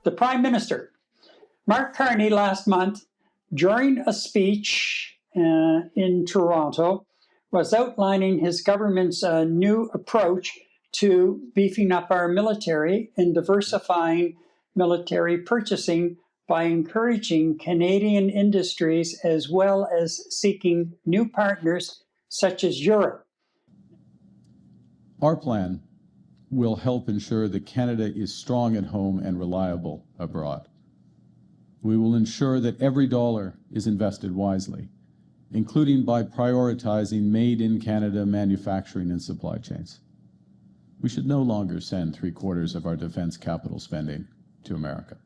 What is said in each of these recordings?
the Prime Minister, Mark Carney, last month, during a speech in Toronto, was outlining his government's new approach to beefing up our military and diversifying military purchasing by encouraging Canadian industries as well as seeking new partners such as Europe. Our plan will help ensure that Canada is strong at home and reliable abroad. We will ensure that every dollar is invested wisely, including by prioritizing made-in-Canada manufacturing and supply chains. We should no longer send 3/4 of our defense capital spending to America.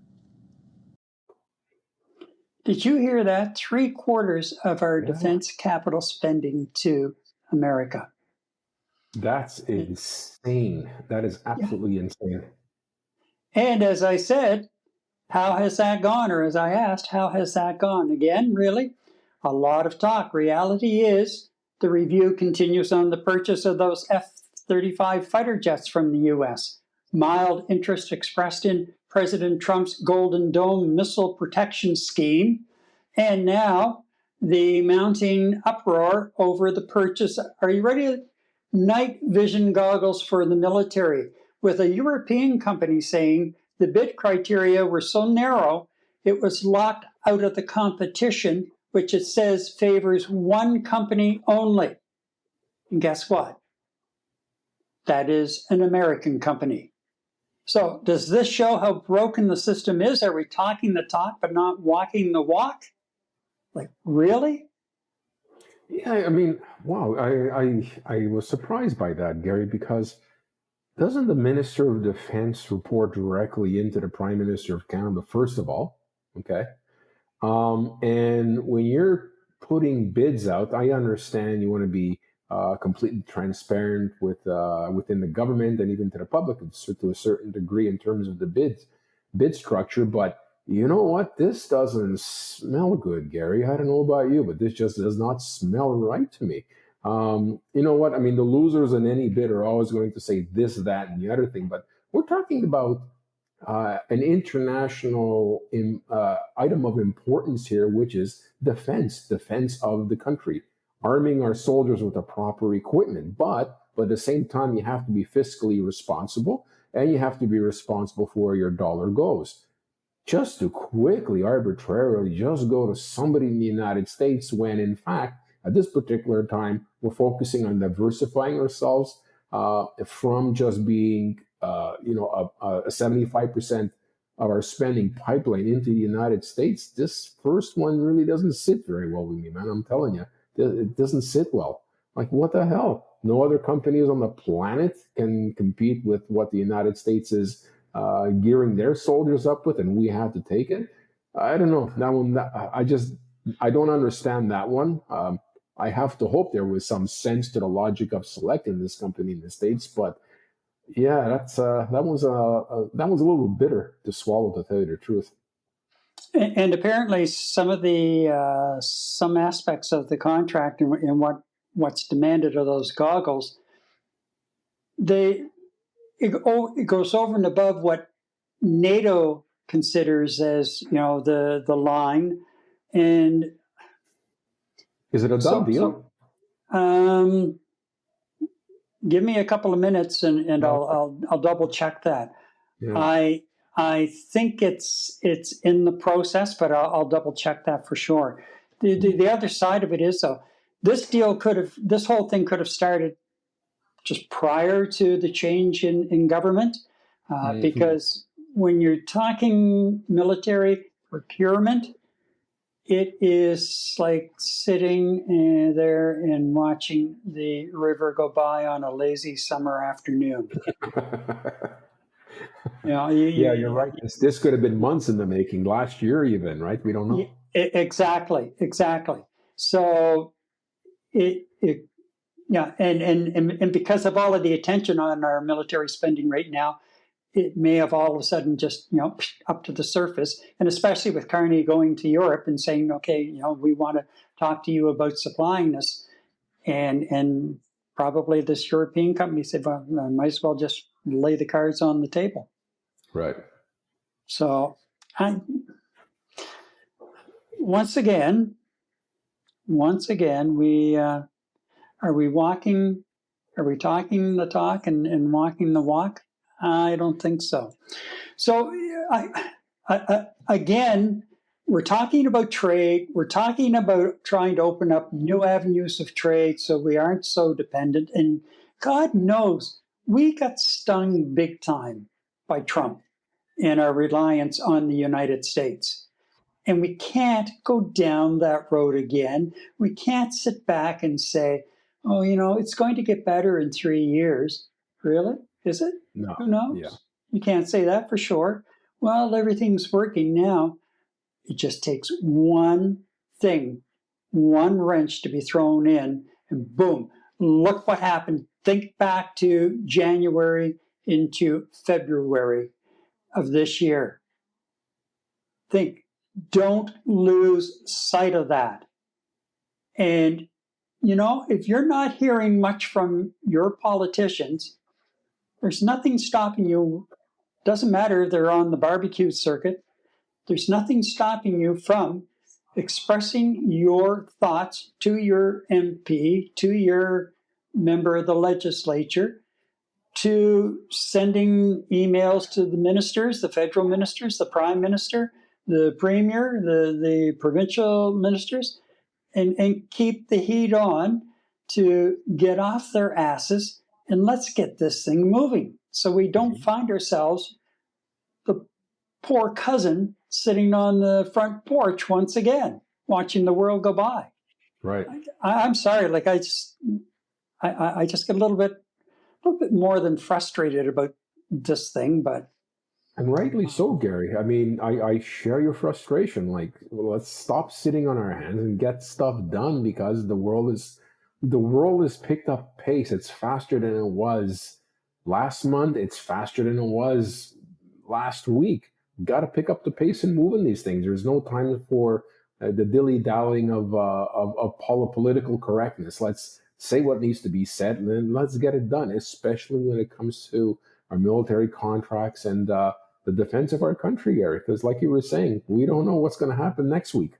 Did you hear that? 3/4 of our defense capital spending to America. That's insane. That is absolutely insane. And as I said, how has that gone? Or as I asked, how has that gone? Again, really? A lot of talk. Reality is the review continues on the purchase of those F-35 fighter jets from the U.S. Mild interest expressed in President Trump's Golden Dome missile protection scheme. And now the mounting uproar over the purchase. Are you ready? Night vision goggles for the military, with a European company saying the bid criteria were so narrow it was locked out of the competition, which it says favors one company only. And guess what? That is an American company. So does this show how broken the system is? Are we talking the talk but not walking the walk? Like, really? Yeah, I mean, wow, I was surprised by that, Gary, because doesn't the Minister of Defense report directly into the Prime Minister of Canada, first of all? Okay. And when you're putting bids out, I understand you want to be completely transparent within the government and even to the public to a certain degree in terms of the bid structure. But you know what? This doesn't smell good, Gary. I don't know about you, but this just does not smell right to me. You know what? I mean, the losers in any bid are always going to say this, that, and the other thing. But we're talking about an international item of importance here, which is defense of the country, arming our soldiers with the proper equipment. But at the same time, you have to be fiscally responsible, and you have to be responsible for where your dollar goes. Just to quickly, arbitrarily, just go to somebody in the United States when, in fact, at this particular time, we're focusing on diversifying ourselves from just being, a 75% of our spending pipeline into the United States. This first one really doesn't sit very well with me, man. I'm telling you, it doesn't sit well. Like, what the hell? No other companies on the planet can compete with what the United States is gearing their soldiers up with, and we have to take it. I don't know. That one, I don't understand that one. I have to hope there was some sense to the logic of selecting this company in the States, but yeah, that was a little bitter to swallow, to tell you the truth. And apparently, some aspects of the contract and what's demanded of those goggles, it goes over and above what NATO considers as the line. And is it a done deal? Give me a couple of minutes and I'll double check that. Yeah. I think it's in the process, but I'll double check that for sure. The other side of it is, though, this whole thing could have started just prior to the change in government, because when you're talking military procurement, it is like sitting there and watching the river go by on a lazy summer afternoon. You're right. This could have been months in the making, last year even, right? We don't know. Exactly. So and because of all of the attention on our military spending right now, it may have all of a sudden just, up to the surface. And especially with Carney going to Europe and saying, okay, we want to talk to you about supplying this. And probably this European company said, well, I might as well just lay the cards on the table. Right. So, I, once again, we are we walking? Are we talking the talk and walking the walk? I don't think so. So, again, we're talking about trade. We're talking about trying to open up new avenues of trade so we aren't so dependent. And God knows we got stung big time by Trump in our reliance on the United States. And we can't go down that road again. We can't sit back and say, oh, it's going to get better in 3 years. Really? Is it? No. Who knows? Yeah. You can't say that for sure. Well, everything's working now. It just takes one thing, one wrench to be thrown in, and boom, look what happened. Think back to January into February of this year. Don't lose sight of that. And, if you're not hearing much from your politicians, there's nothing stopping you. Doesn't matter if they're on the barbecue circuit. There's nothing stopping you from expressing your thoughts to your MP, to your member of the legislature, to sending emails to the ministers, the federal ministers, the prime minister, the premier, the provincial ministers, and keep the heat on to get off their asses and let's get this thing moving so we don't find ourselves the poor cousin sitting on the front porch once again, watching the world go by. Right. I'm sorry, like I just get a little bit more than frustrated about this thing, but. And rightly so, Gary. I mean, I share your frustration. Like, let's stop sitting on our hands and get stuff done because the world has picked up pace. It's faster than it was last month. It's faster than it was last week. Got to pick up the pace and move in these things. There's no time for the dilly-dallying of political correctness. Let's say what needs to be said, and then let's get it done, especially when it comes to our military contracts and the defense of our country, Gary. Because like you were saying, we don't know what's going to happen next week.